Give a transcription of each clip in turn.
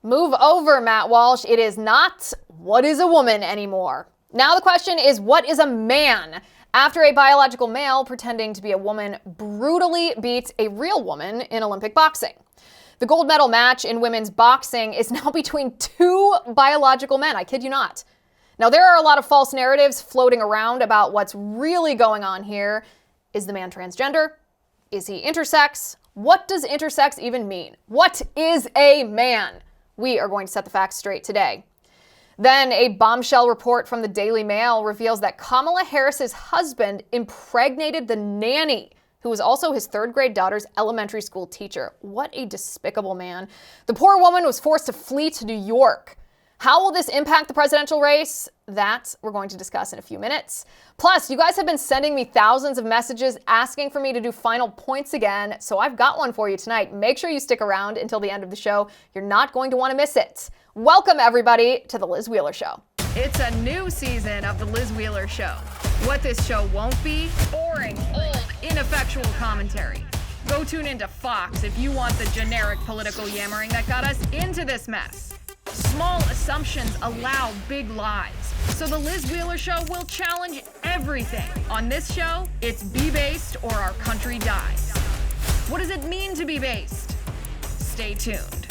Move over, Matt Walsh. It is not what is a woman anymore. Now the question is, what is a man? After a biological male pretending to be a woman brutally beats a real woman in Olympic boxing. The gold medal match in women's boxing is now between two biological men. I kid you not. Now, there are a lot of false narratives floating around about what's really going on here. Is the man transgender? Is he intersex? What does intersex even mean? What is a man? We are going to set the facts straight today. Then a bombshell report from the Daily Mail reveals that Kamala Harris's husband impregnated the nanny, who was also his third grade daughter's elementary school teacher. What a despicable man. The poor woman was forced to flee to New York. How will this impact the presidential race? That we're going to discuss in a few minutes. Plus, you guys have been sending me thousands of messages asking for me to do final points again, so I've got one for you tonight. Make sure you stick around until the end of the show. You're not going to want to miss it. Welcome, everybody, to The Liz Wheeler Show. It's a new season of The Liz Wheeler Show. What this show won't be: boring, old, ineffectual commentary. Go tune into Fox if you want the generic political yammering that got us into this mess. Small assumptions allow big lies. So The Liz Wheeler Show will challenge everything. On this show, it's be based or our country dies. What does it mean to be based? Stay tuned.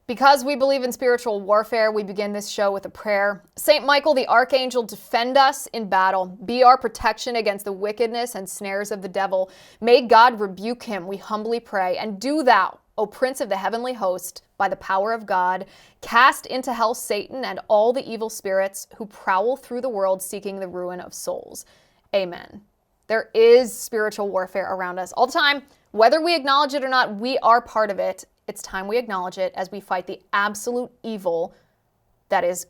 Because we believe in spiritual warfare, we begin this show with a prayer. Saint Michael the Archangel, defend us in battle. Be our protection against the wickedness and snares of the devil. May God rebuke him, we humbly pray. And do thou, O Prince of the heavenly host, by the power of God, cast into hell Satan and all the evil spirits who prowl through the world seeking the ruin of souls. Amen. There is spiritual warfare around us all the time. Whether we acknowledge it or not, we are part of it. It's time we acknowledge it as we fight the absolute evil that is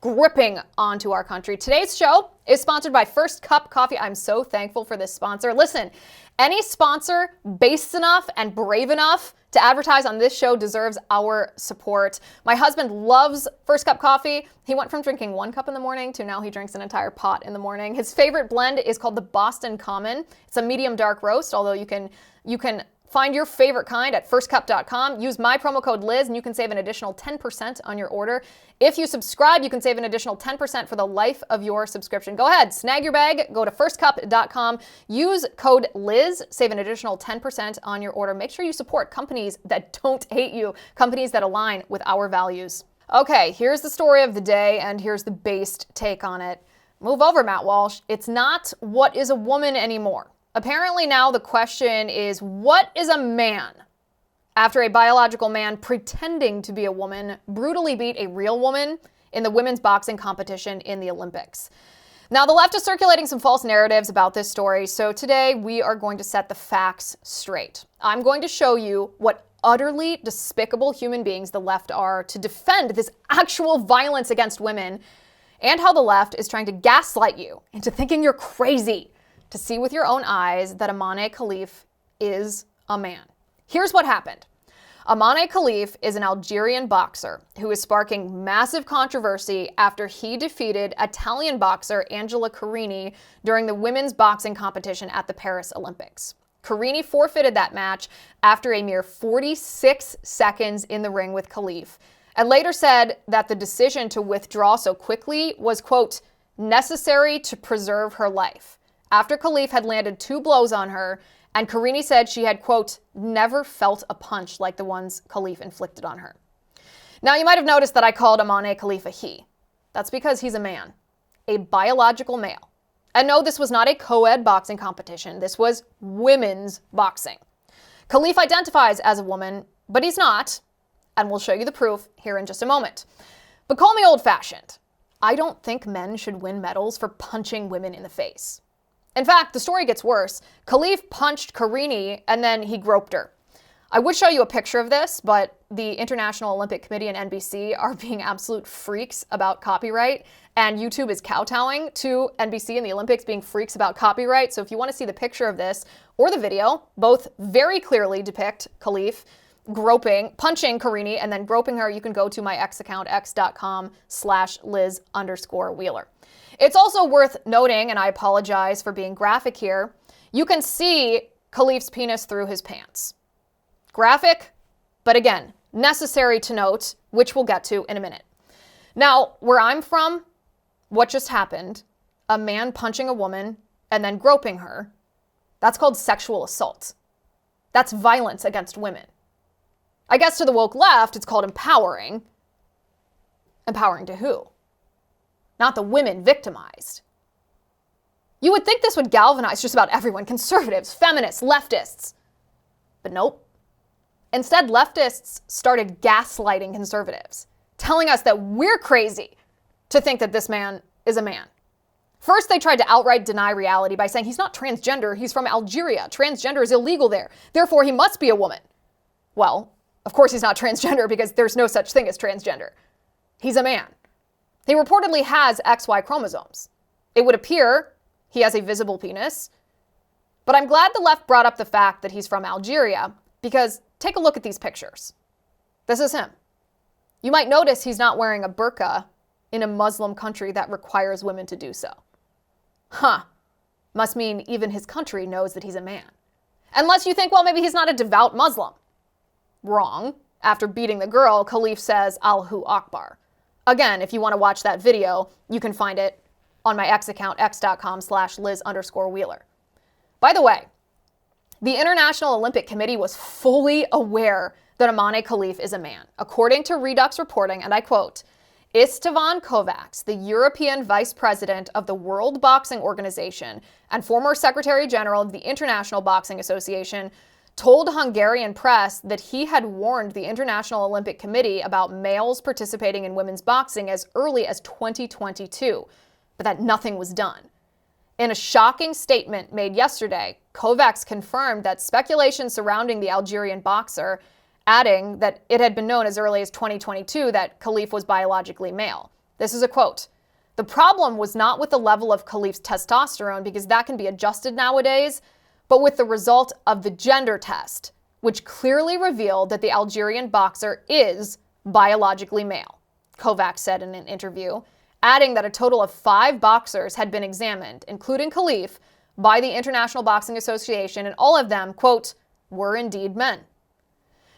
gripping onto our country. Today's show is sponsored by First Cup Coffee. I'm so thankful for this sponsor. Listen, any sponsor based enough and brave enough to advertise on this show deserves our support. My husband loves First Cup Coffee. He went from drinking 1 cup in the morning to now he drinks an entire pot in the morning. His favorite blend is called the Boston Common. It's a medium dark roast, although you can find your favorite kind at firstcup.com. Use my promo code Liz and you can save an additional 10% on your order. If you subscribe, you can save an additional 10% for the life of your subscription. Go ahead, snag your bag, go to firstcup.com, use code Liz, save an additional 10% on your order. Make sure you support companies that don't hate you, companies that align with our values. Okay, here's the story of the day and here's the based take on it. Move over, Matt Walsh. It's not what is a woman anymore. Apparently now the question is, what is a man? After a biological man pretending to be a woman brutally beat a real woman in the women's boxing competition in the Olympics. Now the left is circulating some false narratives about this story, so today we are going to set the facts straight. I'm going to show you what utterly despicable human beings the left are to defend this actual violence against women, and how the left is trying to gaslight you into thinking you're crazy to see with your own eyes that Imane Khelif is a man. Here's what happened. Imane Khelif is an Algerian boxer who is sparking massive controversy after he defeated Italian boxer Angela Carini during the women's boxing competition at the Paris Olympics. Carini forfeited that match after a mere 46 seconds in the ring with Khelif, and later said that the decision to withdraw so quickly was, quote, necessary to preserve her life, after Khelif had landed 2 blows on her, and Carini said she had, quote, never felt a punch like the ones Khelif inflicted on her. Now, you might have noticed that I called Imane Khelif a he. That's because he's a man, a biological male. And no, this was not a co-ed boxing competition. This was women's boxing. Khelif identifies as a woman, but he's not, and we'll show you the proof here in just a moment. But call me old-fashioned. I don't think men should win medals for punching women in the face. In fact, the story gets worse. Khelif punched Carini and then he groped her. I would show you a picture of this, but the International Olympic Committee and NBC are being absolute freaks about copyright, and YouTube is kowtowing to NBC and the Olympics being freaks about copyright. So if you want to see the picture of this or the video, both very clearly depict Khelif punching Carini and then groping her, you can go to my X account, x.com/Liz_Wheeler. It's also worth noting, and I apologize for being graphic here, you can see Khelif's penis through his pants. Graphic, but again, necessary to note, which we'll get to in a minute. Now, where I'm from, what just happened, a man punching a woman and then groping her, that's called sexual assault. That's violence against women. I guess to the woke left, it's called empowering. Empowering to who? Not the women victimized. You would think this would galvanize just about everyone, conservatives, feminists, leftists. But nope. Instead, leftists started gaslighting conservatives, telling us that we're crazy to think that this man is a man. First, they tried to outright deny reality by saying he's not transgender, he's from Algeria. Transgender is illegal there. Therefore, he must be a woman. Well, of course he's not transgender because there's no such thing as transgender. He's a man. He reportedly has XY chromosomes. It would appear he has a visible penis. But I'm glad the left brought up the fact that he's from Algeria because take a look at these pictures. This is him. You might notice he's not wearing a burqa in a Muslim country that requires women to do so. Huh. Must mean even his country knows that he's a man. Unless you think, well, maybe he's not a devout Muslim. Wrong. After beating the girl, Khelif says, Allahu Akbar. Again, if you want to watch that video, you can find it on my X account, x.com/Liz_Wheeler. By the way, the International Olympic Committee was fully aware that Imane Khelif is a man. According to Redux reporting, and I quote, Istvan Kovacs, the European Vice President of the World Boxing Organization and former Secretary General of the International Boxing Association, told Hungarian press that he had warned the International Olympic Committee about males participating in women's boxing as early as 2022, but that nothing was done. In a shocking statement made yesterday, Kovacs confirmed that speculation surrounding the Algerian boxer, adding that it had been known as early as 2022 that Khelif was biologically male. This is a quote. The problem was not with the level of Khelif's testosterone, because that can be adjusted nowadays, but with the result of the gender test, which clearly revealed that the Algerian boxer is biologically male, Kovacs said in an interview, adding that a total of 5 boxers had been examined, including Khelif, by the International Boxing Association, and all of them, quote, were indeed men.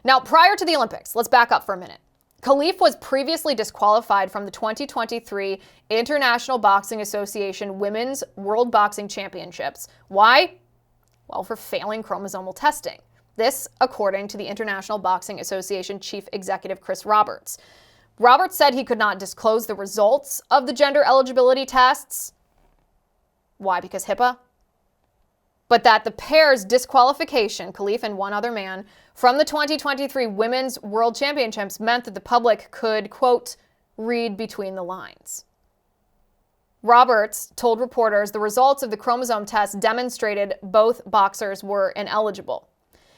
Now, prior to the Olympics, let's back up for a minute. Khelif was previously disqualified from the 2023 International Boxing Association Women's World Boxing Championships. Why? Well, for failing chromosomal testing. This, according to the International Boxing Association Chief Executive Chris Roberts. Roberts said he could not disclose the results of the gender eligibility tests. Why? Because HIPAA? But that the pair's disqualification, Khelif and one other man, from the 2023 Women's World Championships meant that the public could, quote, read between the lines. Roberts told reporters the results of the chromosome test demonstrated both boxers were ineligible.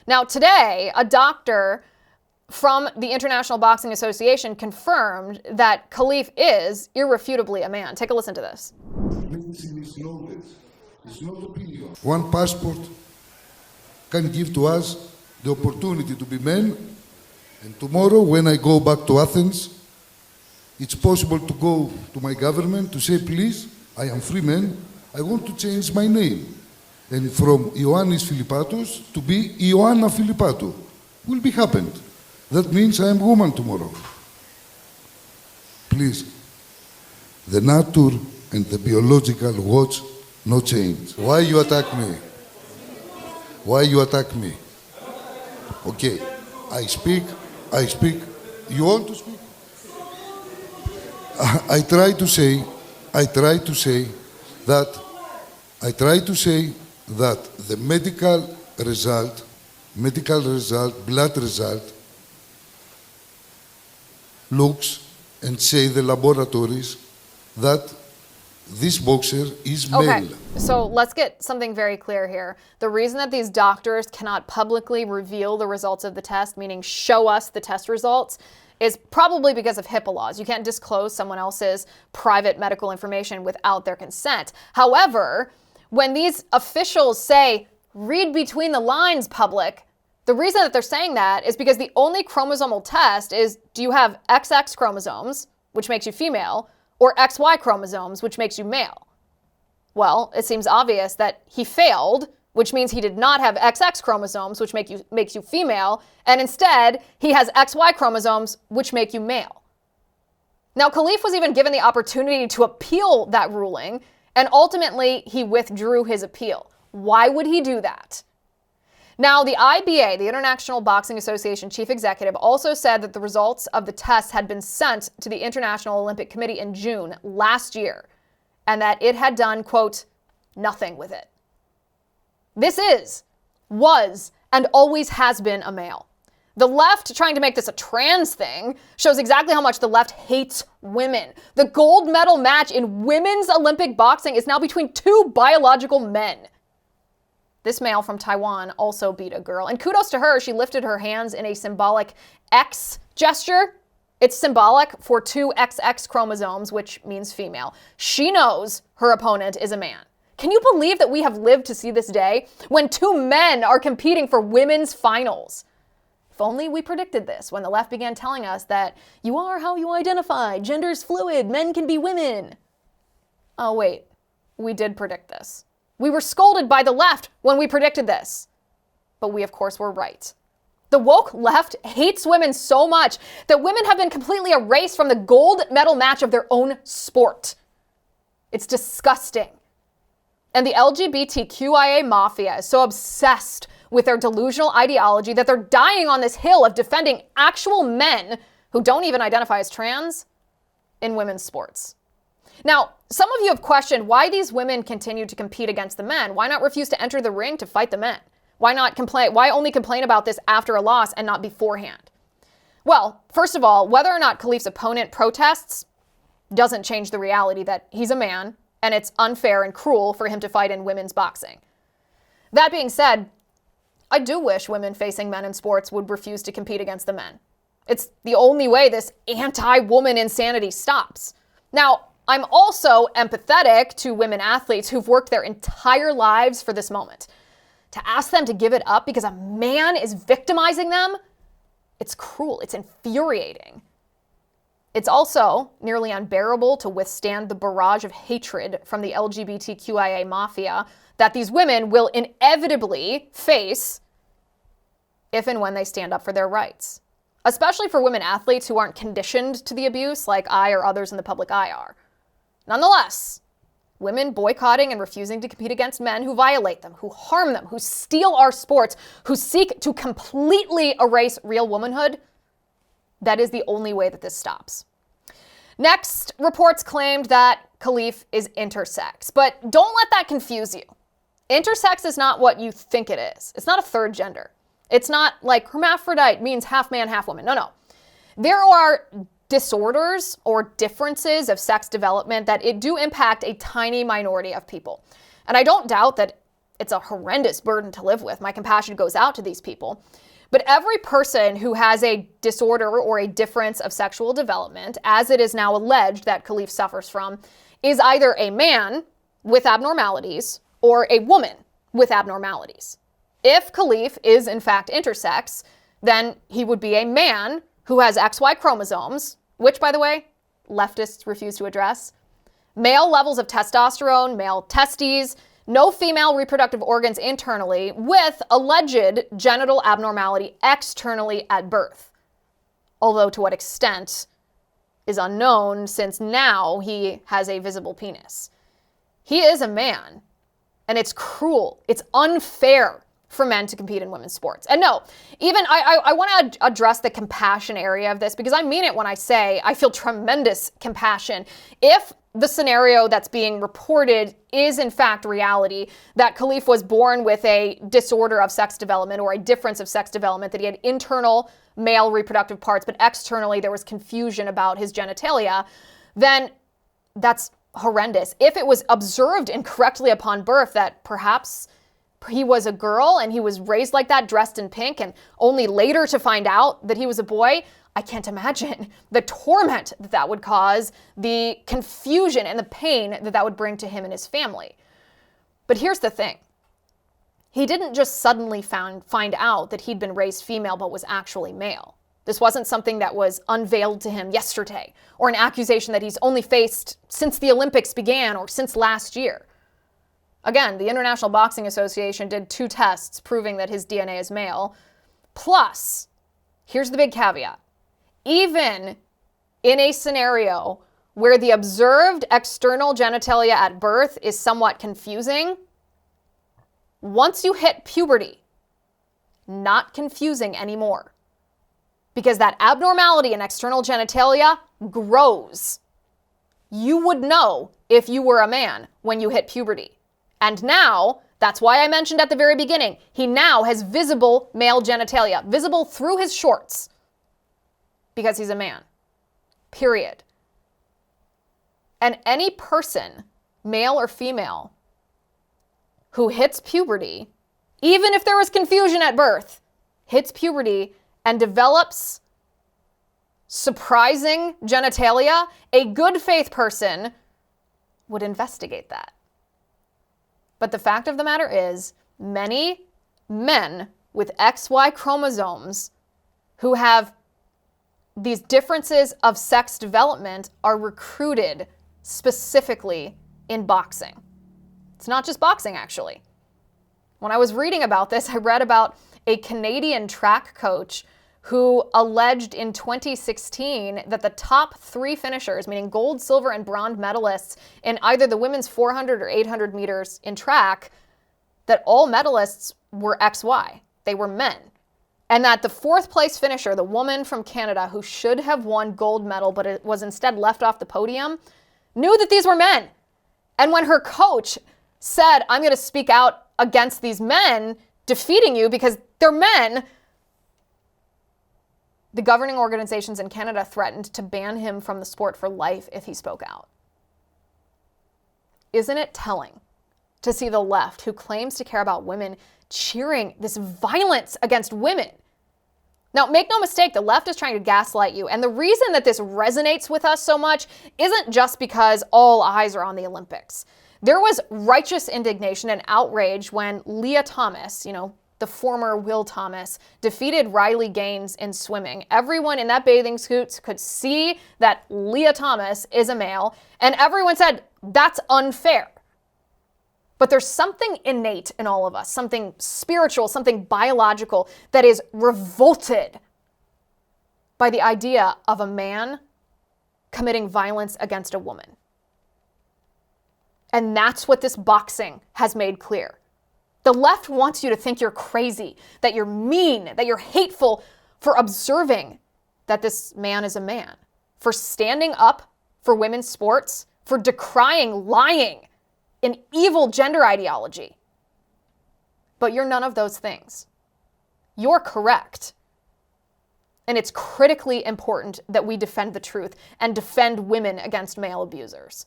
Now, today, a doctor from the International Boxing Association confirmed that Khelif is irrefutably a man. Take a listen to this. One passport can give to us the opportunity to be men, and tomorrow when I go back to Athens, it's possible to go to my government to say, please, I am free man, I want to change my name. And from Ioannis Philippatos to be Ioanna Philippatou. Will be happened. That means I am a woman tomorrow. Please, the nature and the biological watch no change. Why you attack me? Why you attack me? Okay, I speak. You want to speak? I try to say that the medical result, blood result, looks and say the laboratories that this boxer is male. Okay, so let's get something very clear here. The reason that these doctors cannot publicly reveal the results of the test, meaning show us the test results, is probably because of HIPAA laws. You can't disclose someone else's private medical information without their consent. However, when these officials say, read between the lines, public, the reason that they're saying that is because the only chromosomal test is, do you have XX chromosomes, which makes you female, or XY chromosomes, which makes you male? Well, it seems obvious that he failed which means he did not have XX chromosomes, which makes you female, and instead he has XY chromosomes, which make you male. Now, Khelif was even given the opportunity to appeal that ruling, and ultimately he withdrew his appeal. Why would he do that? Now, the IBA, the International Boxing Association chief executive, also said that the results of the tests had been sent to the International Olympic Committee in June last year, and that it had done, quote, nothing with it. This was, and always has been a male. The left trying to make this a trans thing shows exactly how much the left hates women. The gold medal match in women's Olympic boxing is now between two biological men. This male from Taiwan also beat a girl. And kudos to her, she lifted her hands in a symbolic X gesture. It's symbolic for two XX chromosomes, which means female. She knows her opponent is a man. Can you believe that we have lived to see this day when two men are competing for women's finals? If only we predicted this when the left began telling us that you are how you identify, gender's fluid, men can be women. Oh wait, we did predict this. We were scolded by the left when we predicted this. But we, of course, were right. The woke left hates women so much that women have been completely erased from the gold medal match of their own sport. It's disgusting. And the LGBTQIA mafia is so obsessed with their delusional ideology that they're dying on this hill of defending actual men who don't even identify as trans in women's sports. Now, some of you have questioned why these women continue to compete against the men. Why not refuse to enter the ring to fight the men? Why not complain? Why only complain about this after a loss and not beforehand? Well, first of all, whether or not Khelif's opponent protests doesn't change the reality that he's a man and it's unfair and cruel for him to fight in women's boxing. That being said, I do wish women facing men in sports would refuse to compete against the men. It's the only way this anti-woman insanity stops. Now, I'm also empathetic to women athletes who've worked their entire lives for this moment. To ask them to give it up because a man is victimizing them, it's cruel, it's infuriating. It's also nearly unbearable to withstand the barrage of hatred from the LGBTQIA mafia that these women will inevitably face if and when they stand up for their rights. Especially for women athletes who aren't conditioned to the abuse like I or others in the public eye are. Nonetheless, women boycotting and refusing to compete against men who violate them, who harm them, who steal our sports, who seek to completely erase real womanhood, that is the only way that this stops. Next, reports claimed that Khelif is intersex, but don't let that confuse you. Intersex is not what you think it is. It's not a third gender. It's not like hermaphrodite means half man, half woman. No. There are disorders or differences of sex development that it do impact a tiny minority of people. And I don't doubt that it's a horrendous burden to live with. My compassion goes out to these people. But every person who has a disorder or a difference of sexual development, as it is now alleged that Khelif suffers from, is either a man with abnormalities or a woman with abnormalities. If Khelif is in fact intersex, then he would be a man who has XY chromosomes, which, by the way, leftists refuse to address, male levels of testosterone, male testes, no female reproductive organs internally, with alleged genital abnormality externally at birth. Although to what extent is unknown, since now he has a visible penis. He is a man, and it's cruel, it's unfair for men to compete in women's sports. And no, even I want to address the compassion area of this because I mean it when I say I feel tremendous compassion. If the scenario that's being reported is in fact reality, that Khelif was born with a disorder of sex development or a difference of sex development, that he had internal male reproductive parts, but externally there was confusion about his genitalia, then that's horrendous. If it was observed incorrectly upon birth that perhaps he was a girl and he was raised like that, dressed in pink, and only later to find out that he was a boy, I can't imagine the torment that that would cause, the confusion and the pain that that would bring to him and his family. But here's the thing. He didn't just suddenly find out that he'd been raised female but was actually male. This wasn't something that was unveiled to him yesterday, or an accusation that he's only faced since the Olympics began or since last year. Again, the International Boxing Association did 2 tests proving that his DNA is male. Plus, here's the big caveat. Even in a scenario where the observed external genitalia at birth is somewhat confusing, once you hit puberty, not confusing anymore. Because that abnormality in external genitalia grows. You would know if you were a man when you hit puberty. And now, that's why I mentioned at the very beginning, he now has visible male genitalia, visible through his shorts, because he's a man. Period. And any person, male or female, who hits puberty, even if there was confusion at birth, hits puberty and develops surprising genitalia, a good faith person would investigate that. But the fact of the matter is, many men with XY chromosomes who have these differences of sex development are recruited specifically in boxing. It's not just boxing, actually. When I was reading about this, I read about a Canadian track coach who alleged in 2016 that the top 3 finishers, meaning gold, silver, and bronze medalists in either the women's 400 or 800 meters in track, that all medalists were XY. They were men. And that the 4th place finisher, the woman from Canada who should have won gold medal but it was instead left off the podium, knew that these were men. And when her coach said, I'm going to speak out against these men defeating you because they're men, the governing organizations in Canada threatened to ban him from the sport for life if he spoke out. Isn't it telling to see the left, who claims to care about women, cheering this violence against women? Now, make no mistake, the left is trying to gaslight you. And the reason that this resonates with us so much isn't just because all eyes are on the Olympics. There was righteous indignation and outrage when Leah Thomas, the former Will Thomas, defeated Riley Gaines in swimming. Everyone in that bathing suit could see that Leah Thomas is a male, and everyone said, that's unfair. But there's something innate in all of us, something spiritual, something biological that is revolted by the idea of a man committing violence against a woman. And that's what this boxing has made clear. The left wants you to think you're crazy, that you're mean, that you're hateful for observing that this man is a man, for standing up for women's sports, for decrying lying and evil gender ideology. But you're none of those things. You're correct. And it's critically important that we defend the truth and defend women against male abusers.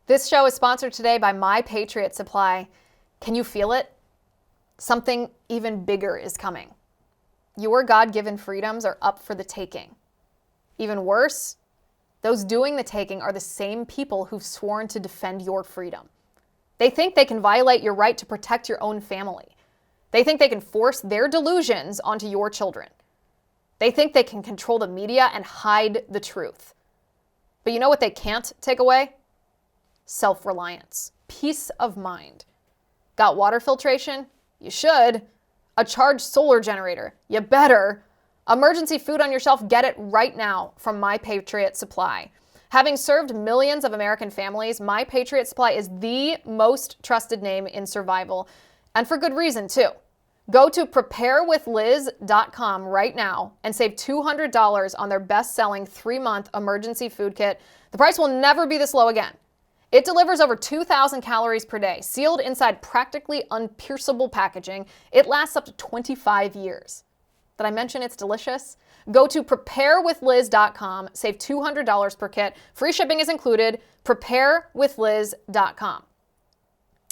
This show is sponsored today by My Patriot Supply. Can you feel it? Something even bigger is coming. Your God-given freedoms are up for the taking. Even worse, those doing the taking are the same people who've sworn to defend your freedom. They think they can violate your right to protect your own family. They think they can force their delusions onto your children. They think they can control the media and hide the truth. But you know what they can't take away? Self-reliance, peace of mind. Got water filtration? You should. A charged solar generator? You better. Emergency food on your shelf? Get it right now from My Patriot Supply. Having served millions of American families, My Patriot Supply is the most trusted name in survival, and for good reason too. Go to preparewithliz.com right now and save $200 on their best-selling 3-month emergency food kit. The price will never be this low again. It delivers over 2,000 calories per day, sealed inside practically unpierceable packaging. It lasts up to 25 years. Did I mention it's delicious? Go to preparewithliz.com, save $200 per kit. Free shipping is included. Preparewithliz.com.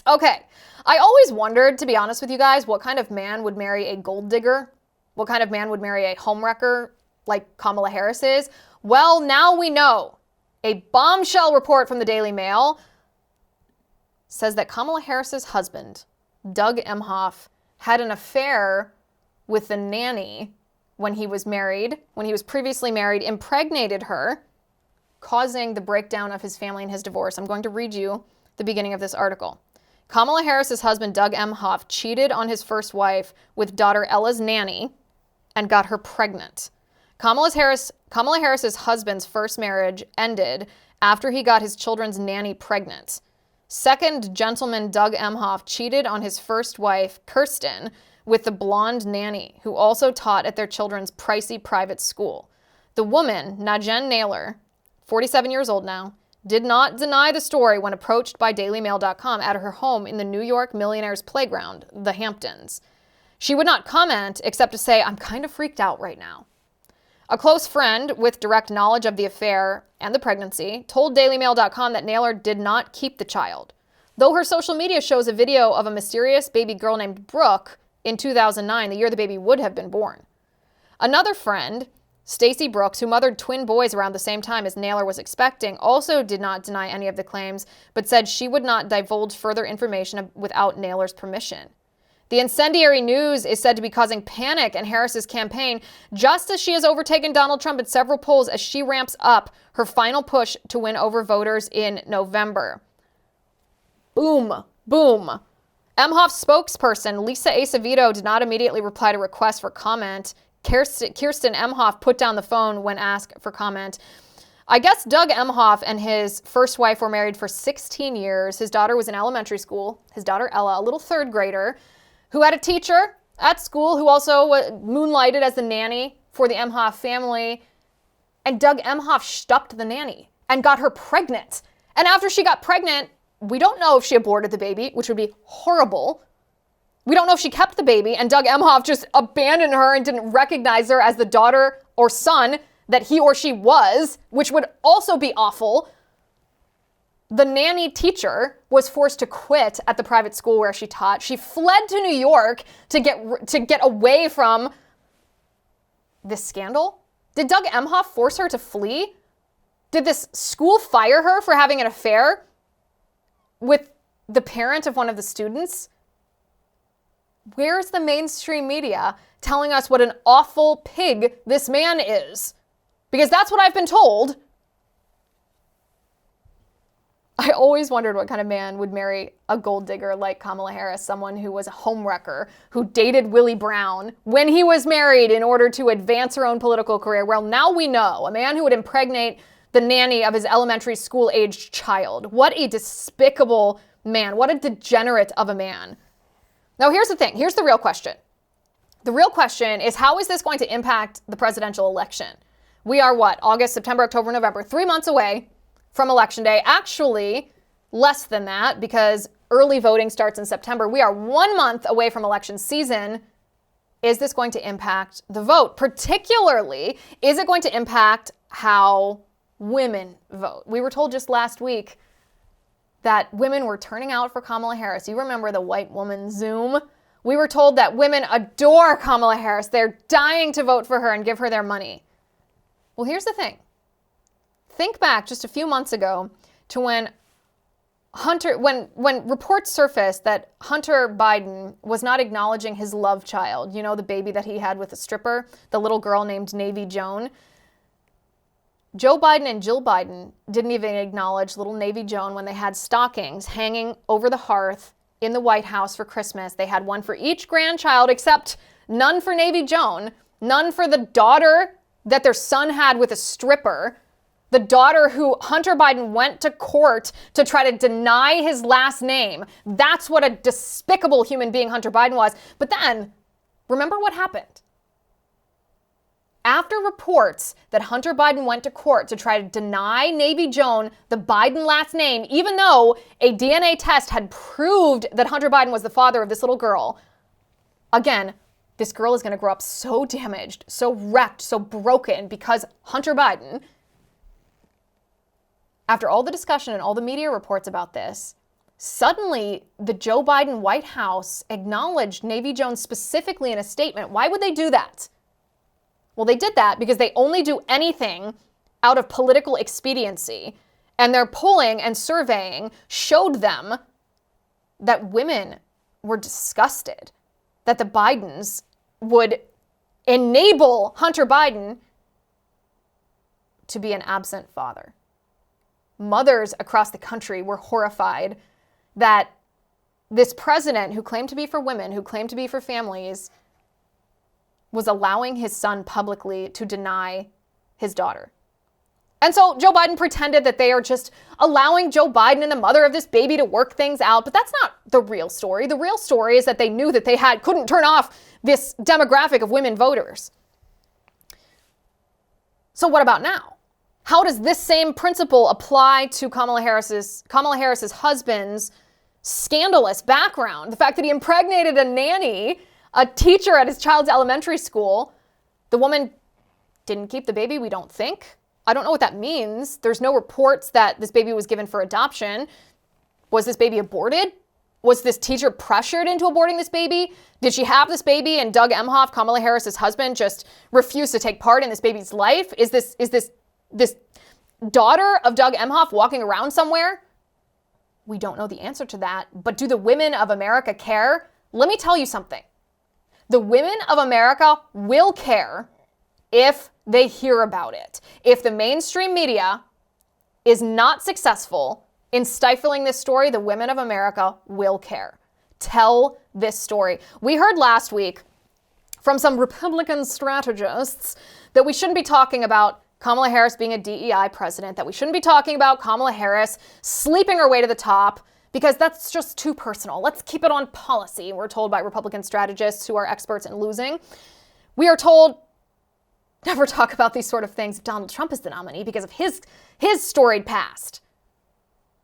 Okay, I always wondered, to be honest with you guys, what kind of man would marry a gold digger? What kind of man would marry a homewrecker like Kamala Harris is? Well, now we know. A bombshell report from the Daily Mail says that Kamala Harris's husband, Doug Emhoff, had an affair with the nanny when he was previously married, impregnated her, causing the breakdown of his family and his divorce. I'm going to read you the beginning of this article. Kamala Harris's husband, Doug Emhoff, cheated on his first wife with daughter Ella's nanny and got her pregnant. Kamala Harris's husband's first marriage ended after he got his children's nanny pregnant. Second gentleman Doug Emhoff cheated on his first wife, Kirsten, with the blonde nanny, who also taught at their children's pricey private school. The woman, Najen Naylor, 47 years old now, did not deny the story when approached by DailyMail.com at her home in the New York Millionaire's Playground, the Hamptons. She would not comment except to say, "I'm kind of freaked out right now." A close friend with direct knowledge of the affair and the pregnancy told DailyMail.com that Naylor did not keep the child, though her social media shows a video of a mysterious baby girl named Brooke in 2009, the year the baby would have been born. Another friend, Stacey Brooks, who mothered twin boys around the same time as Naylor was expecting, also did not deny any of the claims, but said she would not divulge further information without Naylor's permission. The incendiary news is said to be causing panic in Harris's campaign, just as she has overtaken Donald Trump at several polls as she ramps up her final push to win over voters in November. Boom, boom. Emhoff's spokesperson, Lisa Acevedo, did not immediately reply to requests for comment. Kirsten Emhoff put down the phone when asked for comment. I guess Doug Emhoff and his first wife were married for 16 years. His daughter was in elementary school. His daughter Ella, a little third grader, who had a teacher at school who also moonlighted as the nanny for the Emhoff family. And Doug Emhoff stuffed the nanny and got her pregnant. And after she got pregnant, we don't know if she aborted the baby, which would be horrible. We don't know if she kept the baby and Doug Emhoff just abandoned her and didn't recognize her as the daughter or son that he or she was, which would also be awful. The nanny teacher was forced to quit at the private school where she taught. She fled to New York to get away from this scandal. Did Doug Emhoff force her to flee? Did this school fire her for having an affair with the parent of one of the students? Where's the mainstream media telling us what an awful pig this man is? Because that's what I've been told. I always wondered what kind of man would marry a gold digger like Kamala Harris, someone who was a homewrecker, who dated Willie Brown when he was married in order to advance her own political career. Well, now we know, a man who would impregnate the nanny of his elementary school-aged child. What a despicable man. What a degenerate of a man. Now, here's the thing. Here's the real question. The real question is, how is this going to impact the presidential election? We are what? August, September, October, November, 3 months away from Election Day. Actually, less than that, because early voting starts in September. We are 1 month away from election season. Is this going to impact the vote? Particularly, is it going to impact how women vote? We were told just last week that women were turning out for Kamala Harris. You remember the white woman Zoom? We were told that women adore Kamala Harris. They're dying to vote for her and give her their money. Well, here's the thing. Think back just a few months ago to when reports surfaced that Hunter Biden was not acknowledging his love child, you know, the baby that he had with a stripper, the little girl named Navy Joan. Joe Biden and Jill Biden didn't even acknowledge little Navy Joan when they had stockings hanging over the hearth in the White House for Christmas. They had one for each grandchild, except none for Navy Joan, none for the daughter that their son had with a stripper, the daughter who Hunter Biden went to court to try to deny his last name. That's what a despicable human being Hunter Biden was. But then, remember what happened? After reports that Hunter Biden went to court to try to deny Navy Joan the Biden last name, even though a DNA test had proved that Hunter Biden was the father of this little girl, again, this girl is going to grow up so damaged, so wrecked, so broken because Hunter Biden, after all the discussion and all the media reports about this, suddenly the Joe Biden White House acknowledged Navy Joan specifically in a statement. Why would they do that? Well, they did that because they only do anything out of political expediency. And their polling and surveying showed them that women were disgusted that the Bidens would enable Hunter Biden to be an absent father. mothers across the country were horrified that this president who claimed to be for women, who claimed to be for families, was allowing his son publicly to deny his daughter. And so Joe Biden pretended that they are just allowing Joe Biden and the mother of this baby to work things out. But that's not the real story. The real story is that they knew that they couldn't turn off this demographic of women voters. So what about now? How does this same principle apply to Kamala Harris's husband's scandalous background? The fact that he impregnated a nanny, a teacher at his child's elementary school. The woman didn't keep the baby, we don't think. I don't know what that means. There's no reports that this baby was given for adoption. Was this baby aborted? Was this teacher pressured into aborting this baby? Did she have this baby and Doug Emhoff, Kamala Harris's husband, just refused to take part in this baby's life? Is this daughter of Doug Emhoff walking around somewhere? We don't know the answer to that. But do the women of America care? Let me tell you something. The women of America will care if they hear about it. If the mainstream media is not successful in stifling this story, the women of America will care. Tell this story. We heard last week from some Republican strategists that we shouldn't be talking about Kamala Harris being a DEI president, that we shouldn't be talking about Kamala Harris sleeping her way to the top, because that's just too personal. Let's keep it on policy, we're told by Republican strategists who are experts in losing. We are told never talk about these sort of things if Donald Trump is the nominee because of his storied past.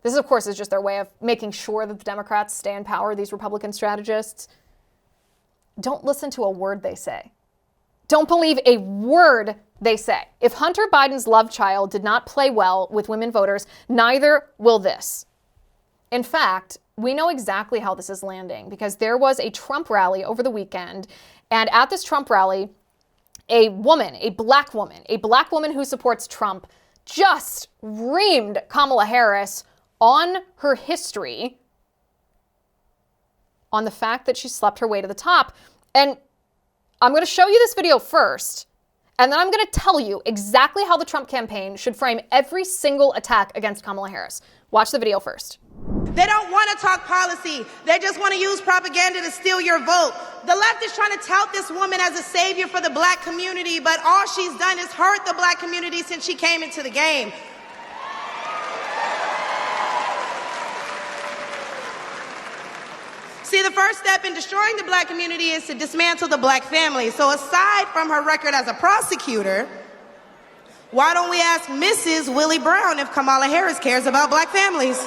This, of course, is just their way of making sure that the Democrats stay in power, these Republican strategists. Don't listen to a word they say. Don't believe a word they say. If Hunter Biden's love child did not play well with women voters, neither will this. In fact, we know exactly how this is landing because there was a Trump rally over the weekend, and at this Trump rally, a black woman who supports Trump just reamed Kamala Harris on her history, on the fact that she slept her way to the top. And I'm going to show you this video first, and then I'm going to tell you exactly how the Trump campaign should frame every single attack against Kamala Harris. Watch the video first. They don't want to talk policy. They just want to use propaganda to steal your vote. The left is trying to tout this woman as a savior for the black community, but all she's done is hurt the black community since she came into the game. See, the first step in destroying the black community is to dismantle the black family. So aside from her record as a prosecutor, why don't we ask Mrs. Willie Brown if Kamala Harris cares about black families?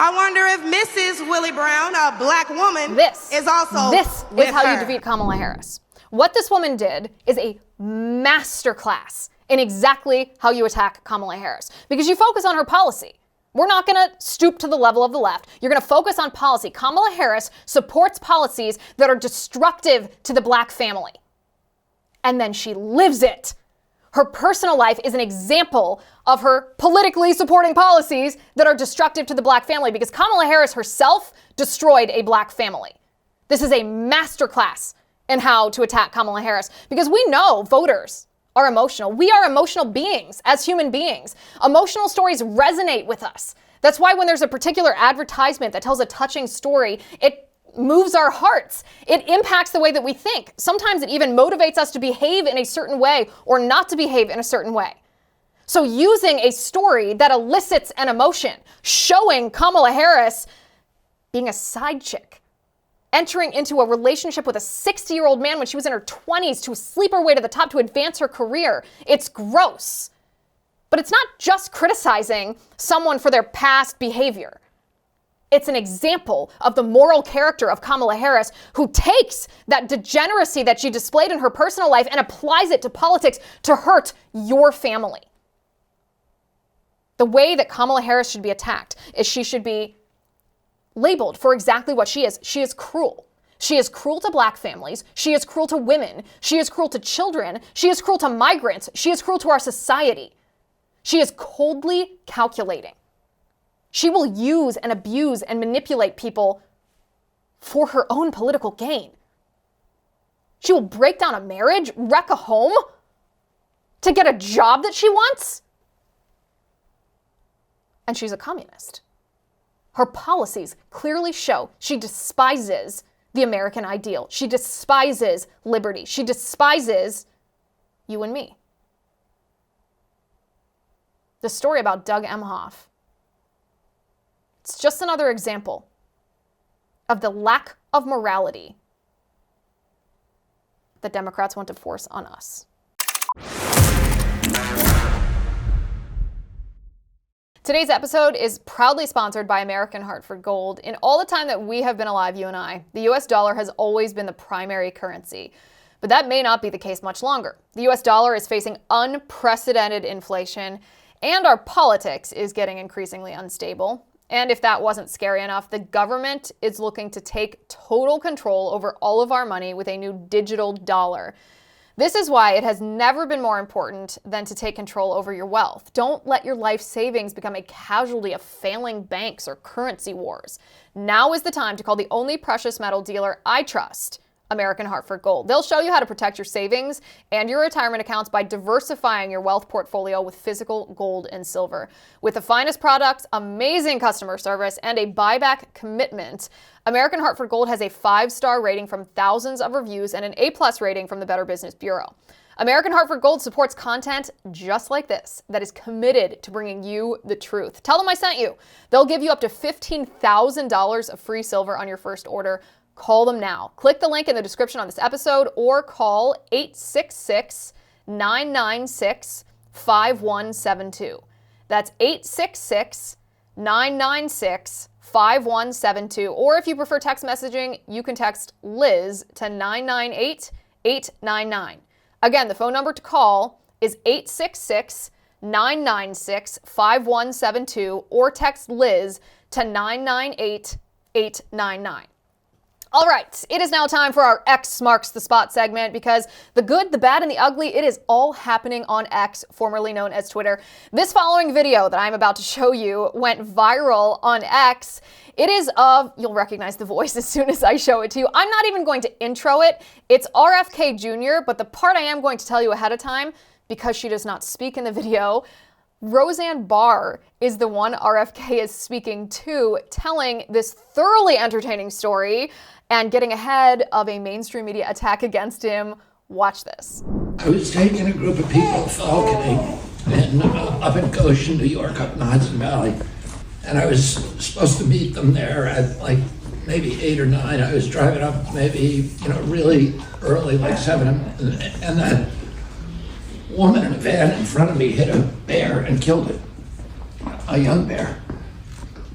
I wonder if Mrs. Willie Brown, a black woman, is also This is how her. you defeat Kamala Harris. What this woman did is a masterclass in exactly how you attack Kamala Harris. Because you focus on her policy. We're not going to stoop to the level of the left. You're going to focus on policy. Kamala Harris supports policies that are destructive to the black family. And then she lives it. Her personal life is an example of her politically supporting policies that are destructive to the black family, because Kamala Harris herself destroyed a black family. This is a masterclass in how to attack Kamala Harris, because we know voters are emotional. We are emotional beings as human beings. Emotional stories resonate with us. That's why when there's a particular advertisement that tells a touching story, it moves our hearts. It impacts the way that we think. Sometimes it even motivates us to behave in a certain way or not to behave in a certain way. So using a story that elicits an emotion, showing Kamala Harris being a side chick, entering into a relationship with a 60-year-old man when she was in her 20s to sleep her way to the top to advance her career. It's gross. But it's not just criticizing someone for their past behavior. It's an example of the moral character of Kamala Harris, who takes that degeneracy that she displayed in her personal life and applies it to politics to hurt your family. The way that Kamala Harris should be attacked is she should be labeled for exactly what she is. She is cruel. She is cruel to black families. She is cruel to women. She is cruel to children. She is cruel to migrants. She is cruel to our society. She is coldly calculating. She will use and abuse and manipulate people for her own political gain. She will break down a marriage, wreck a home, to get a job that she wants? And she's a communist. Her policies clearly show she despises the American ideal. She despises liberty. She despises you and me. The story about Doug Emhoff, it's just another example of the lack of morality that Democrats want to force on us. Today's episode is proudly sponsored by American Hartford Gold. In all the time that we have been alive, you and I, the US dollar has always been the primary currency. But that may not be the case much longer. The US dollar is facing unprecedented inflation, and our politics is getting increasingly unstable. And if that wasn't scary enough, the government is looking to take total control over all of our money with a new digital dollar. This is why it has never been more important than to take control over your wealth. Don't let your life savings become a casualty of failing banks or currency wars. Now is the time to call the only precious metal dealer I trust, American Hartford Gold. They'll show you how to protect your savings and your retirement accounts by diversifying your wealth portfolio with physical gold and silver. With the finest products, amazing customer service, and a buyback commitment, American Hartford Gold has a 5-star rating from thousands of reviews and an A+ rating from the Better Business Bureau. American Hartford Gold supports content just like this that is committed to bringing you the truth. Tell them I sent you. They'll give you up to $15,000 of free silver on your first order. Call them now. Click the link in the description on this episode or call 866-996-5172. That's 866-996-5172. Or if you prefer text messaging, you can text Liz to 998-899. Again, the phone number to call is 866-996-5172 or text Liz to 998-899. All right, it is now time for our X Marks the Spot segment because the good, the bad, and the ugly, it is all happening on X, formerly known as Twitter. This following video that I'm about to show you went viral on X. It is of, you'll recognize the voice as soon as I show it to you. I'm not even going to intro it. It's RFK Jr., but the part I am going to tell you ahead of time, because she does not speak in the video, Roseanne Barr is the one RFK is speaking to, telling this thoroughly entertaining story and getting ahead of a mainstream media attack against him. Watch this. I was taking a group of people falconing up in Goshen, New York, up in the Hudson Valley. And I was supposed to meet them there at like maybe 8 or 9. I was driving up maybe, really early, like 7. And that woman in a van in front of me hit a bear and killed it, a young bear.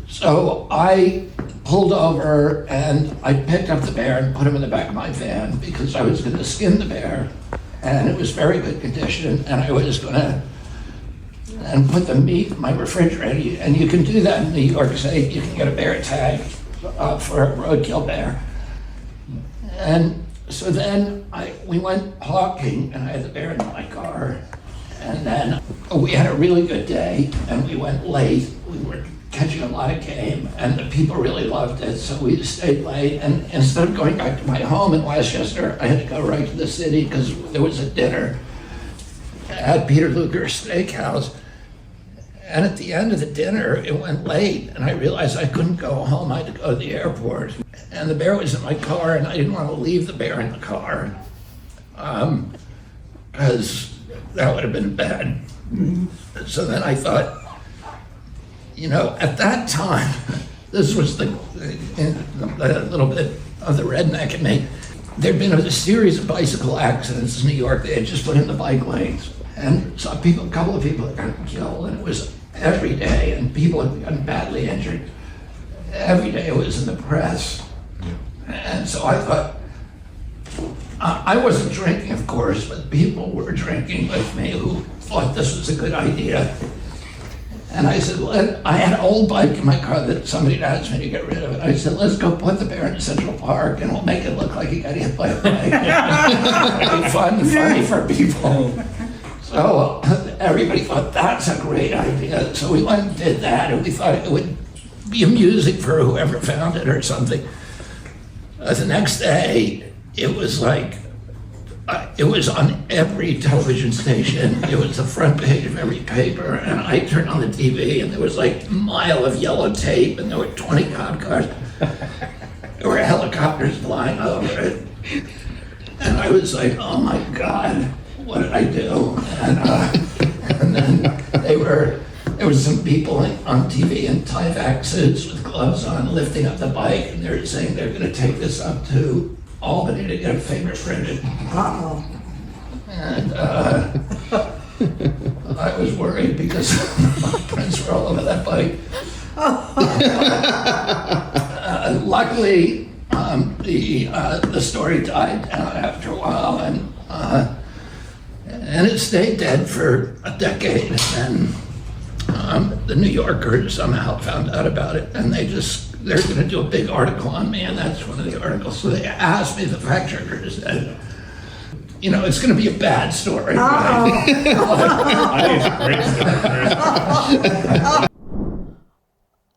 So I pulled over and I picked up the bear and put him in the back of my van because I was going to skin the bear, and it was very good condition, and I was going to put the meat in my refrigerator. And you can do that in New York State. You can get a bear tag for a roadkill bear. And so then we went hawking, and I had the bear in my car. And then we had a really good day, and we went late. We were catching a lot of game, and the people really loved it, so we stayed late. And instead of going back to my home in Westchester, I had to go right to the city because there was a dinner at Peter Luger's Steakhouse. And at the end of the dinner, it went late, and I realized I couldn't go home. I had to go to the airport. And the bear was in my car, and I didn't want to leave the bear in the car because that would have been bad. So then I thought, at that time, this was the little bit of the redneck in me. There'd been a series of bicycle accidents in New York. They had just put in the bike lanes, and saw a couple of people had gotten killed, and it was every day, and people had gotten badly injured. Every day it was in the press. And so I thought, I wasn't drinking, of course, but people were drinking with me who thought this was a good idea. And I said, I had an old bike in my car that somebody had asked me to get rid of it. I said, let's go put the bear in Central Park and we'll make it look like he got hit by a bike. It'll be funny for people. So everybody thought that's a great idea. So we went and did that, and we thought it would be amusing for whoever found it or something. The next day, it was like It was on every television station. It was the front page of every paper, and I turned on the TV, and there was like a mile of yellow tape, and there were 20 cop cars. There were helicopters flying over it. And I was like, oh my God, what did I do? And then there was some people on TV in Tyvek suits with gloves on lifting up the bike, and they were saying they're going to take this up to Albany to get a fingerprinted. Uh-oh. And I was worried because my prints were all over that bike. Luckily, the story died down after a while, and it stayed dead for a decade. And the New Yorker somehow found out about it, and they're going to do a big article on me, and that's one of the articles. So they asked me, the fact checker said, you know, it's going to be a bad story. Right? I think it's a great story.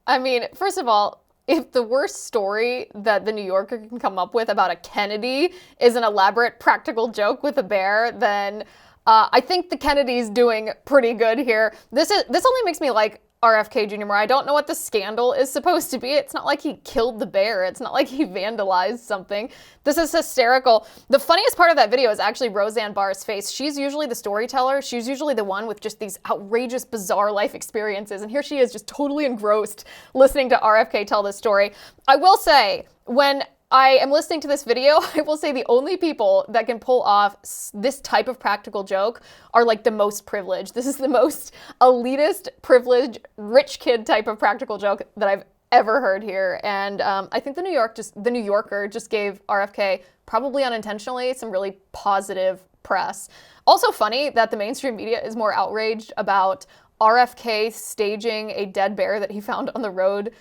I mean, first of all, if the worst story that the New Yorker can come up with about a Kennedy is an elaborate practical joke with a bear, then I think the Kennedy's doing pretty good here. This only makes me like RFK Jr. more. I don't know what the scandal is supposed to be. It's not like he killed the bear. It's not like he vandalized something. This is hysterical. The funniest part of that video is actually Roseanne Barr's face. She's usually the storyteller. She's usually the one with just these outrageous, bizarre life experiences. And here she is just totally engrossed listening to RFK tell this story. I will say, when I am listening to this video, I will say the only people that can pull off this type of practical joke are like the most privileged. This is the most elitist, privileged, rich kid type of practical joke that I've ever heard here. And I think the New Yorker just gave RFK, probably unintentionally, some really positive press. Also funny that the mainstream media is more outraged about RFK staging a dead bear that he found on the road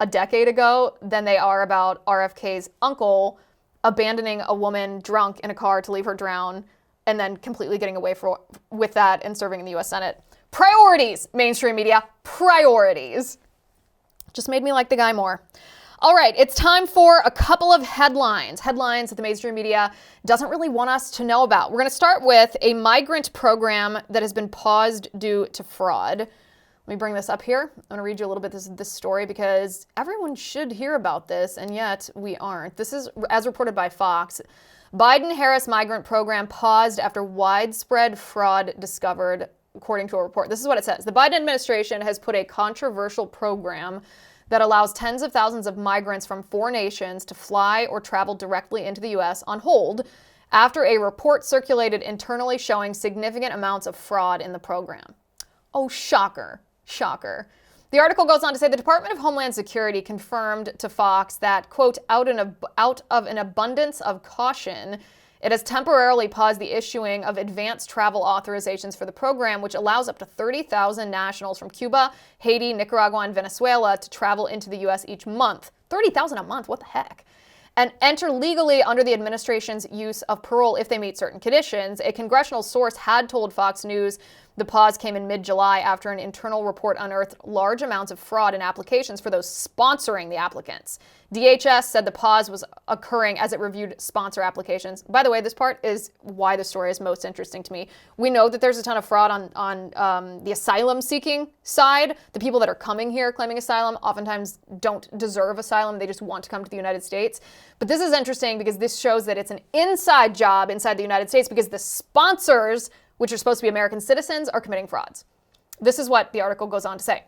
a decade ago than they are about RFK's uncle abandoning a woman drunk in a car to leave her drown and then completely getting away with that and serving in the US Senate. Priorities, mainstream media, priorities. Just made me like the guy more. All right, it's time for a couple of headlines that the mainstream media doesn't really want us to know about. We're going to start with a migrant program that has been paused due to fraud. Let me bring this up here. I'm going to read you a little bit of this story because everyone should hear about this, and yet we aren't. This is as reported by Fox. Biden-Harris migrant program paused after widespread fraud discovered, according to a report. This is what it says. The Biden administration has put a controversial program that allows tens of thousands of migrants from 4 nations to fly or travel directly into the U.S. on hold after a report circulated internally showing significant amounts of fraud in the program. Oh, shocker. Shocker. The article goes on to say the Department of Homeland Security confirmed to Fox that, quote, out of an abundance of caution, it has temporarily paused the issuing of advanced travel authorizations for the program, which allows up to 30,000 nationals from Cuba, Haiti, Nicaragua, and Venezuela to travel into the U.S. each month. 30,000 a month, what the heck? And enter legally under the administration's use of parole if they meet certain conditions. A congressional source had told Fox News the pause came in mid-July after an internal report unearthed large amounts of fraud in applications for those sponsoring the applicants. DHS said the pause was occurring as it reviewed sponsor applications. By the way, this part is why the story is most interesting to me. We know that there's a ton of fraud on the asylum-seeking side. The people that are coming here claiming asylum oftentimes don't deserve asylum. They just want to come to the United States. But this is interesting because this shows that it's an inside job inside the United States because the sponsors, which are supposed to be American citizens, are committing frauds. This is what the article goes on to say.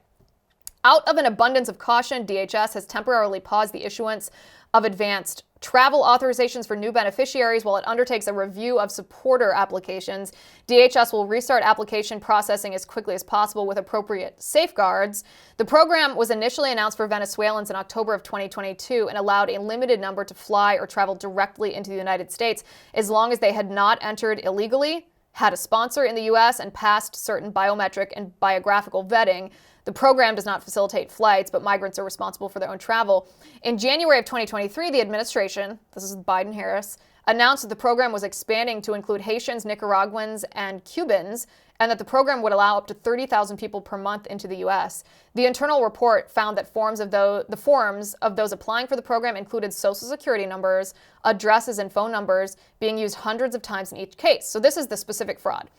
Out of an abundance of caution, DHS has temporarily paused the issuance of advanced travel authorizations for new beneficiaries while it undertakes a review of supporter applications. DHS will restart application processing as quickly as possible with appropriate safeguards. The program was initially announced for Venezuelans in October of 2022 and allowed a limited number to fly or travel directly into the United States as long as they had not entered illegally, had a sponsor in the U.S., and passed certain biometric and biographical vetting. The program does not facilitate flights, but migrants are responsible for their own travel. In January of 2023, the administration, this is Biden-Harris, announced that the program was expanding to include Haitians, Nicaraguans, and Cubans, and that the program would allow up to 30,000 people per month into the U.S. The internal report found that the forms of those applying for the program included social security numbers, addresses, and phone numbers being used hundreds of times in each case. So this is the specific fraud.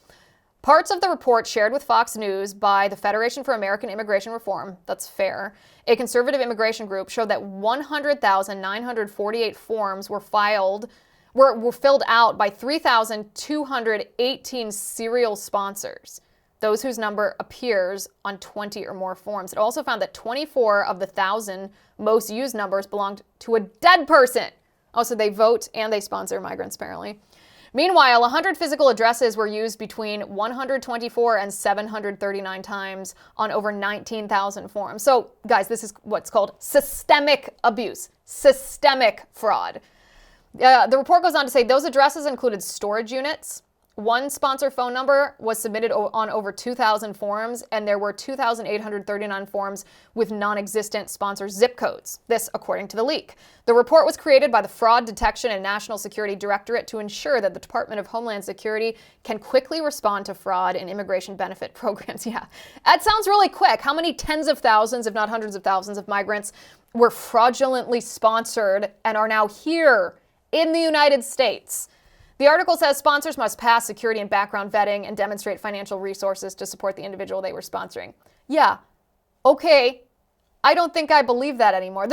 Parts of the report shared with Fox News by the Federation for American Immigration Reform, that's FAIR, a conservative immigration group, showed that 100,948 forms were filled out by 3,218 serial sponsors, those whose number appears on 20 or more forms. It also found that 24 of the 1,000 most used numbers belonged to a dead person. Also, they vote and they sponsor migrants, apparently. Meanwhile, 100 physical addresses were used between 124 and 739 times on over 19,000 forms. So, guys, this is what's called systemic abuse, systemic fraud. The report goes on to say those addresses included storage units. One sponsor phone number was submitted on over 2,000 forms, and there were 2,839 forms with non-existent sponsor zip codes. This, according to the leak. The report was created by the Fraud Detection and National Security Directorate to ensure that the Department of Homeland Security can quickly respond to fraud in immigration benefit programs. Yeah, that sounds really quick. How many tens of thousands, if not hundreds of thousands, of migrants were fraudulently sponsored and are now here in the United States? The article says sponsors must pass security and background vetting and demonstrate financial resources to support the individual they were sponsoring. Yeah, okay. I don't think I believe that anymore.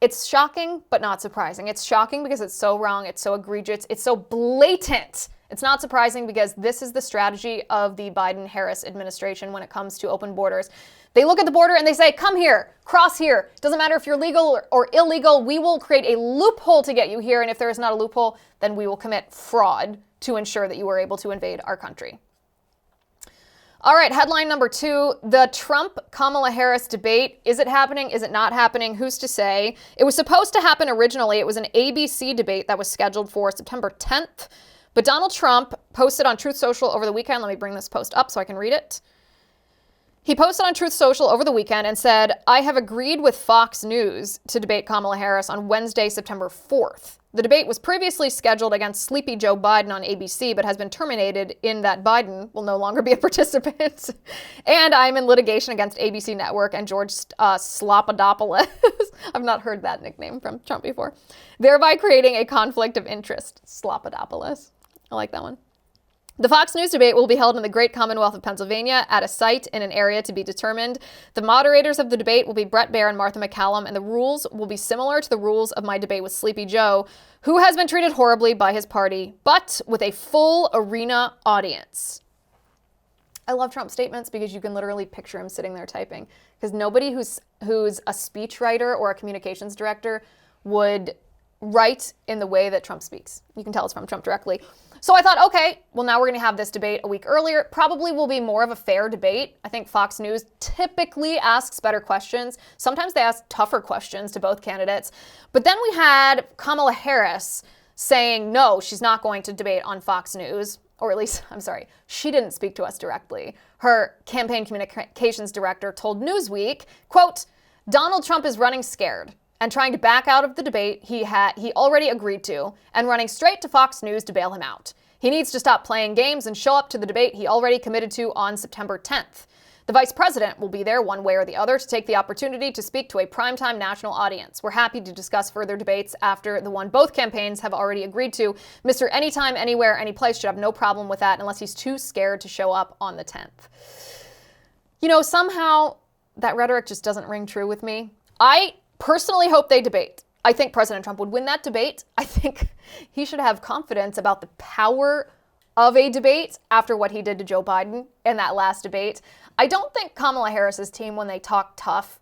It's shocking, but not surprising. It's shocking because it's so wrong, it's so egregious, it's so blatant. It's not surprising because this is the strategy of the Biden-Harris administration when it comes to open borders. They look at the border and they say, come here, cross here. Doesn't matter if you're legal or illegal, we will create a loophole to get you here. And if there is not a loophole, then we will commit fraud to ensure that you are able to invade our country. All right, headline number 2, the Trump-Kamala Harris debate. Is it happening? Is it not happening? Who's to say? It was supposed to happen originally. It was an ABC debate that was scheduled for September 10th. But Donald Trump posted on Truth Social over the weekend. Let me bring this post up so I can read it. He posted on Truth Social over the weekend and said, I have agreed with Fox News to debate Kamala Harris on Wednesday, September 4th. The debate was previously scheduled against Sleepy Joe Biden on ABC, but has been terminated in that Biden will no longer be a participant. And I'm in litigation against ABC Network and George Slopadopoulos. I've not heard that nickname from Trump before. Thereby creating a conflict of interest. Slopadopoulos. I like that one. The Fox News debate will be held in the Great Commonwealth of Pennsylvania at a site in an area to be determined. The moderators of the debate will be Brett Baier and Martha McCallum, and the rules will be similar to the rules of my debate with Sleepy Joe, who has been treated horribly by his party, but with a full arena audience. I love Trump's statements because you can literally picture him sitting there typing. Because nobody who's a speechwriter or a communications director would write in the way that Trump speaks. You can tell it's from Trump directly. So I thought, okay, well, now we're going to have this debate a week earlier. Probably will be more of a fair debate. I think Fox News typically asks better questions. Sometimes they ask tougher questions to both candidates. But then we had Kamala Harris saying, no, she's not going to debate on Fox News. Or at least, I'm sorry, she didn't speak to us directly. Her campaign communications director told Newsweek, quote, Donald Trump is running scared and trying to back out of the debate he already agreed to and running straight to Fox News to bail him out. He needs to stop playing games and show up to the debate he already committed to on September 10th. The vice president will be there one way or the other to take the opportunity to speak to a primetime national audience. We're happy to discuss further debates after the one both campaigns have already agreed to. Mr. Anytime, Anywhere, Anyplace should have no problem with that unless he's too scared to show up on the 10th. You know, somehow that rhetoric just doesn't ring true with me. I personally hope they debate. I think President Trump would win that debate. I think he should have confidence about the power of a debate after what he did to Joe Biden in that last debate. I don't think Kamala Harris's team, when they talk tough,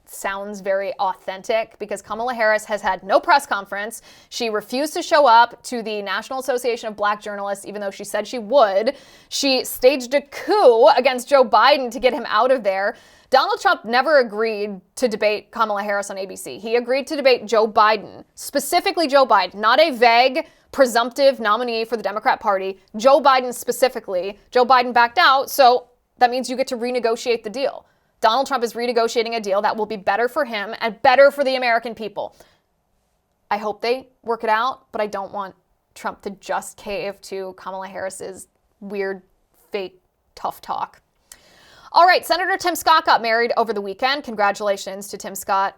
sounds very authentic because Kamala Harris has had no press conference. She refused to show up to the National Association of Black Journalists, even though she said she would. She staged a coup against Joe Biden to get him out of there. Donald Trump never agreed to debate Kamala Harris on ABC. He agreed to debate Joe Biden, specifically Joe Biden, not a vague, presumptive nominee for the Democrat Party. Joe Biden specifically. Joe Biden backed out, so that means you get to renegotiate the deal. Donald Trump is renegotiating a deal that will be better for him and better for the American people. I hope they work it out, but I don't want Trump to just cave to Kamala Harris's weird, fake, tough talk. All right, Senator Tim Scott got married over the weekend. Congratulations to Tim Scott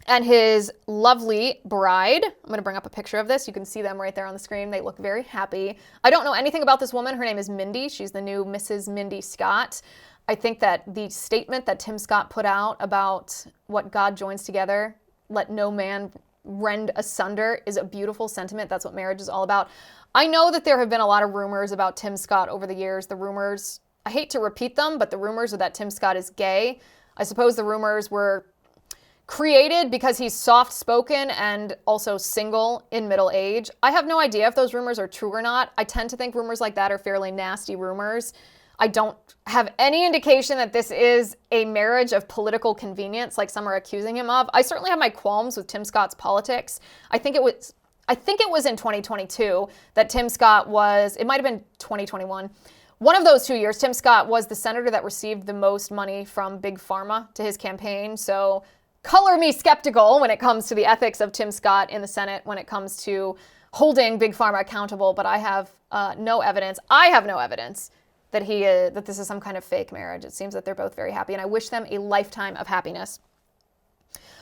and his lovely bride. I'm going to bring up a picture of this. You can see them right there on the screen. They look very happy. I don't know anything about this woman. Her name is Mindy. She's the new Mrs. Mindy Scott. I think that the statement that Tim Scott put out about what God joins together, let no man rend asunder, is a beautiful sentiment. That's what marriage is all about. I know that there have been a lot of rumors about Tim Scott over the years. The rumors, I hate to repeat them, but the rumors are that Tim Scott is gay. I suppose the rumors were created because he's soft-spoken and also single in middle age. I have no idea if those rumors are true or not. I tend to think rumors like that are fairly nasty rumors. I don't have any indication that this is a marriage of political convenience like some are accusing him of. I certainly have my qualms with Tim Scott's politics. I think it was in 2022 that Tim Scott was, it might have been 2021. One of those 2 years, Tim Scott was the senator that received the most money from Big Pharma to his campaign. So color me skeptical when it comes to the ethics of Tim Scott in the Senate, when it comes to holding Big Pharma accountable. But I have no evidence. I have no evidence that that this is some kind of fake marriage. It seems that they're both very happy, and I wish them a lifetime of happiness.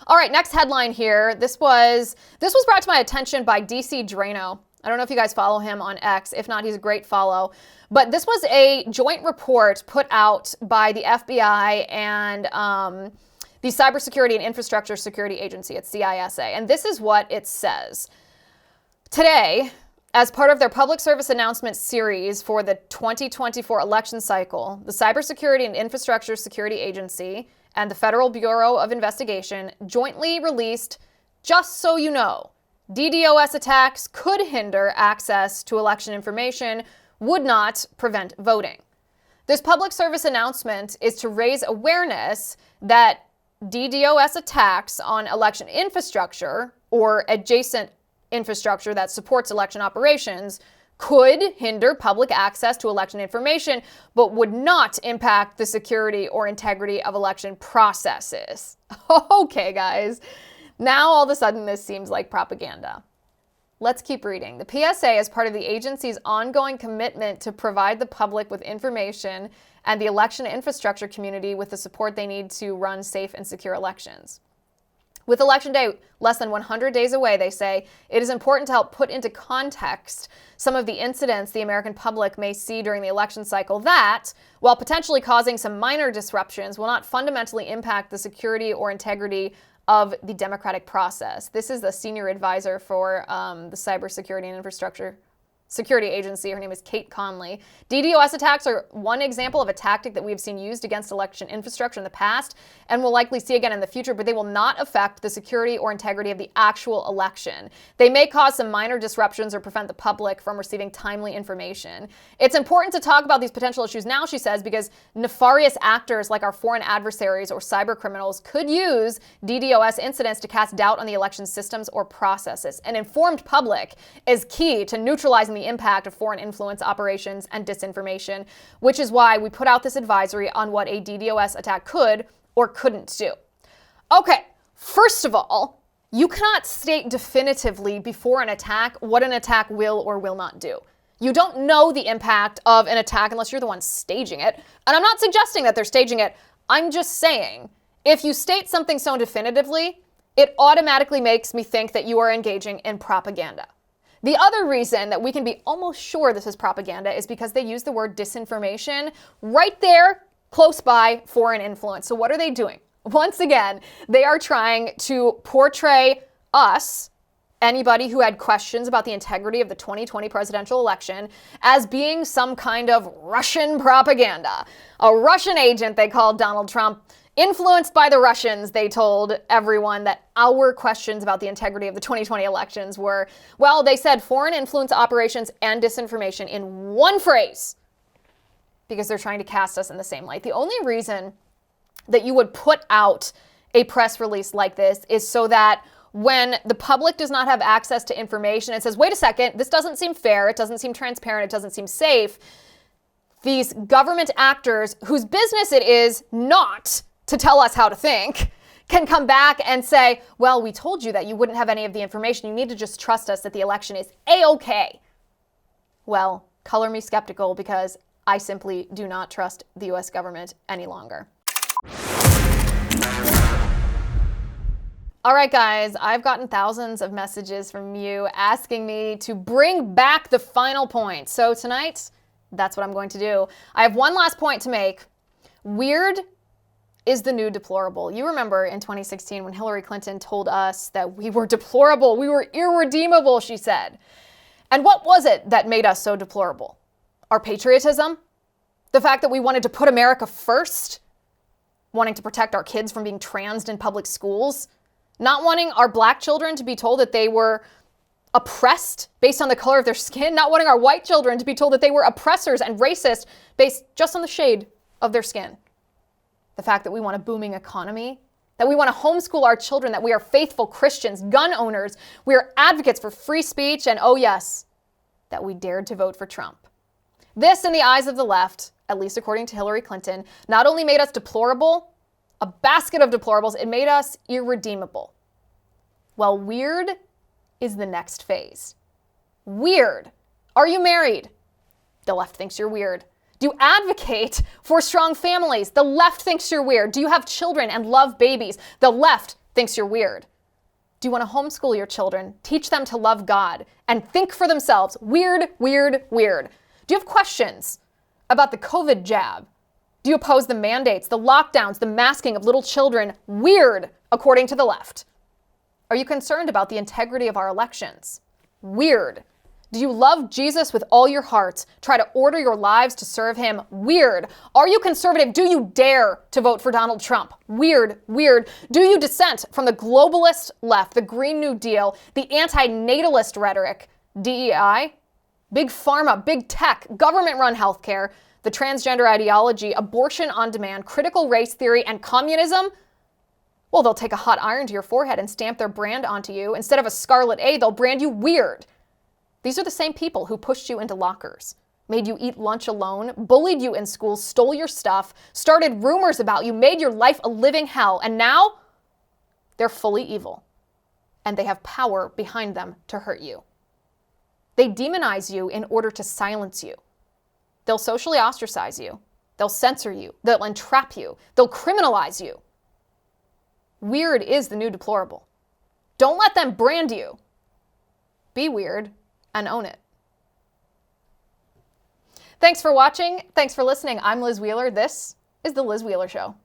All right, next headline here. This was brought to my attention by DC Drano. I don't know if you guys follow him on X. If not, he's a great follow. But this was a joint report put out by the FBI and the Cybersecurity and Infrastructure Security Agency at CISA. And this is what it says. Today, as part of their public service announcement series for the 2024 election cycle, the Cybersecurity and Infrastructure Security Agency and the Federal Bureau of Investigation jointly released, just so you know, DDoS attacks could hinder access to election information, would not prevent voting. This public service announcement is to raise awareness that DDoS attacks on election infrastructure or adjacent infrastructure that supports election operations could hinder public access to election information, but would not impact the security or integrity of election processes. Okay, guys. Now all of a sudden this seems like propaganda. Let's keep reading. The PSA is part of the agency's ongoing commitment to provide the public with information and the election infrastructure community with the support they need to run safe and secure elections. With Election Day less than 100 days away, they say, it is important to help put into context some of the incidents the American public may see during the election cycle that, while potentially causing some minor disruptions, will not fundamentally impact the security or integrity of the democratic process. This is the senior advisor for the Cybersecurity and Infrastructure Security Agency. Her name is Kate Conley. DDoS attacks are one example of a tactic that we have seen used against election infrastructure in the past and will likely see again in the future, but they will not affect the security or integrity of the actual election. They may cause some minor disruptions or prevent the public from receiving timely information. It's important to talk about these potential issues now, she says, because nefarious actors like our foreign adversaries or cyber criminals could use DDoS incidents to cast doubt on the election systems or processes. An informed public is key to neutralizing the impact of foreign influence operations and disinformation, which is why we put out this advisory on what a DDoS attack could or couldn't do. Okay, first of all, you cannot state definitively before an attack what an attack will or will not do. You don't know the impact of an attack unless you're the one staging it. And I'm not suggesting that they're staging it. I'm just saying, if you state something so definitively, it automatically makes me think that you are engaging in propaganda. The other reason that we can be almost sure this is propaganda is because they use the word disinformation right there, close by foreign influence. So what are they doing? Once again, they are trying to portray us, anybody who had questions about the integrity of the 2020 presidential election, as being some kind of Russian propaganda. A Russian agent, they called Donald Trump. Influenced by the Russians, they told everyone that our questions about the integrity of the 2020 elections were, well, they said foreign influence operations and disinformation in one phrase because they're trying to cast us in the same light. The only reason that you would put out a press release like this is so that when the public does not have access to information, it says, wait a second, this doesn't seem fair, it doesn't seem transparent, it doesn't seem safe. These government actors whose business it is not to tell us how to think can come back and say, well, we told you that you wouldn't have any of the information. You need to just trust us that the election is A-okay. Well, color me skeptical, because I simply do not trust the U.S. government any longer. All right, guys, I've gotten thousands of messages from you asking me to bring back the final point. So tonight, that's what I'm going to do. I have one last point to make. Weird is the new deplorable. You remember in 2016 when Hillary Clinton told us that we were deplorable, we were irredeemable, she said. And what was it that made us so deplorable? Our patriotism? The fact that we wanted to put America first? Wanting to protect our kids from being transed in public schools? Not wanting our black children to be told that they were oppressed based on the color of their skin? Not wanting our white children to be told that they were oppressors and racist based just on the shade of their skin? The fact that we want a booming economy, that we want to homeschool our children, that we are faithful Christians, gun owners, we are advocates for free speech, and oh yes, that we dared to vote for Trump. This, in the eyes of the left, at least according to Hillary Clinton, not only made us deplorable, a basket of deplorables, it made us irredeemable. Well, weird is the next phase. Weird. Are you married? The left thinks you're weird. Do you advocate for strong families? The left thinks you're weird. Do you have children and love babies? The left thinks you're weird. Do you want to homeschool your children, teach them to love God, and think for themselves? Weird, weird, weird. Do you have questions about the COVID jab? Do you oppose the mandates, the lockdowns, the masking of little children? Weird, according to the left. Are you concerned about the integrity of our elections? Weird. Do you love Jesus with all your heart? Try to order your lives to serve him? Weird. Are you conservative? Do you dare to vote for Donald Trump? Weird, weird. Do you dissent from the globalist left, the Green New Deal, the anti-natalist rhetoric, DEI, big pharma, big tech, government-run healthcare, the transgender ideology, abortion on demand, critical race theory, and communism? Well, they'll take a hot iron to your forehead and stamp their brand onto you. Instead of a scarlet A, they'll brand you weird. These are the same people who pushed you into lockers, made you eat lunch alone, bullied you in school, stole your stuff, started rumors about you, made your life a living hell, and now they're fully evil, and they have power behind them to hurt you. They demonize you in order to silence you. They'll socially ostracize you. They'll censor you. They'll entrap you. They'll criminalize you. Weird is the new deplorable. Don't let them brand you. Be weird and own it. Thanks for watching. Thanks for listening. I'm Liz Wheeler. This is The Liz Wheeler Show.